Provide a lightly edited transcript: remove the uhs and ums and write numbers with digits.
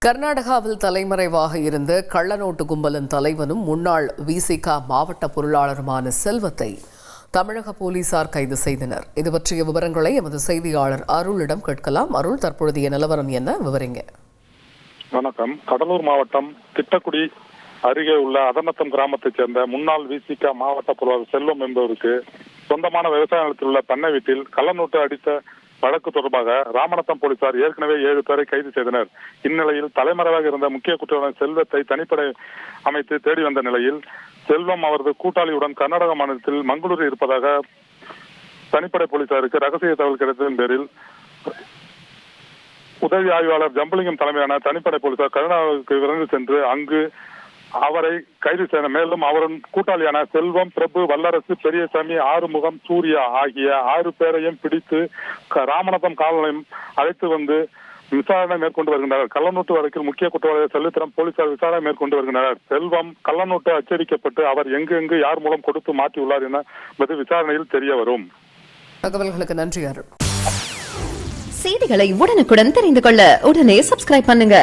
கர்நாடகாவில் தலைமறைவாக இருந்த கள்ளநோட்டு கும்பலின் தலைவனும் முன்னாள் விசிக மாவட்ட பொருளாளருமான செல்வத்தை தமிழக போலீசார் கைது செய்தனர். இது பற்றிய விவரங்களை எமது செய்தியாளர் அருளிடம் கேட்கலாம். அருள், தற்பொழுதைய நிலவரம் என்ன, விவரிங்க. வணக்கம். கடலூர் மாவட்டம் திட்டக்குடி அருகே உள்ள அதனத்தம் கிராமத்தைச் சேர்ந்த முன்னாள் விசிக மாவட்ட பொருளாளர் செல்வம் என்பவருக்கு சொந்தமான விவசாய நிலத்தில் உள்ள பண்ணை வீட்டில் கள்ளநோட்டு அடித்த வழக்கு தொடர்பாக ராமநத்தம் போலீசார் ஏற்கனவே 7 பேரை கைது செய்தனர். இந்நிலையில் தலைமறைவாக இருந்த முக்கிய குற்றவாளி செல்வத்தை தனிப்படை அமைத்து தேடி வந்த நிலையில் செல்வம் அவரது கூட்டாளியுடன் கர்நாடக மாநிலத்தில் மங்களூரில் இருப்பதாக தனிப்படை போலீசாருக்கு ரகசிய தகவல் கிடைத்ததன் பேரில் உதவி ஆய்வாளர் ஜம்புலிங்கம் தலைமையிலான தனிப்படை போலீசார் கர்நாடகாவுக்கு விரைந்து சென்று அங்கு அவரை கைது செய்த. மேலும் அவரின் கூட்டாளியான செல்வம், பிரபு, வல்லரசு, பெரியசாமி, ஆறுமுகம், சூர்யா ஆகிய 6 பேரையும் பிடித்து ராமநாதம் காவல் நிலையம் அழைத்து வந்து விசாரணை மேற்கொண்டு வருகின்றனர். கள்ளநோட்டு வழக்கில் முக்கிய குற்றவாளியை செலுத்திடம் போலீசார் விசாரணை மேற்கொண்டு வருகின்றனர். செல்வம் கள்ளநோட்டு அச்சடிக்கப்பட்டு அவர் எங்கு யார் மூலம் கொடுத்து மாற்றியுள்ளார் என்பது விசாரணையில் தெரிய வரும். தகவல்களுக்கு நன்றி அருள். செய்திகளை உடனுக்குடன் தெரிந்து கொள்ள உடனே சப்ஸ்கிரைப் பண்ணுங்க.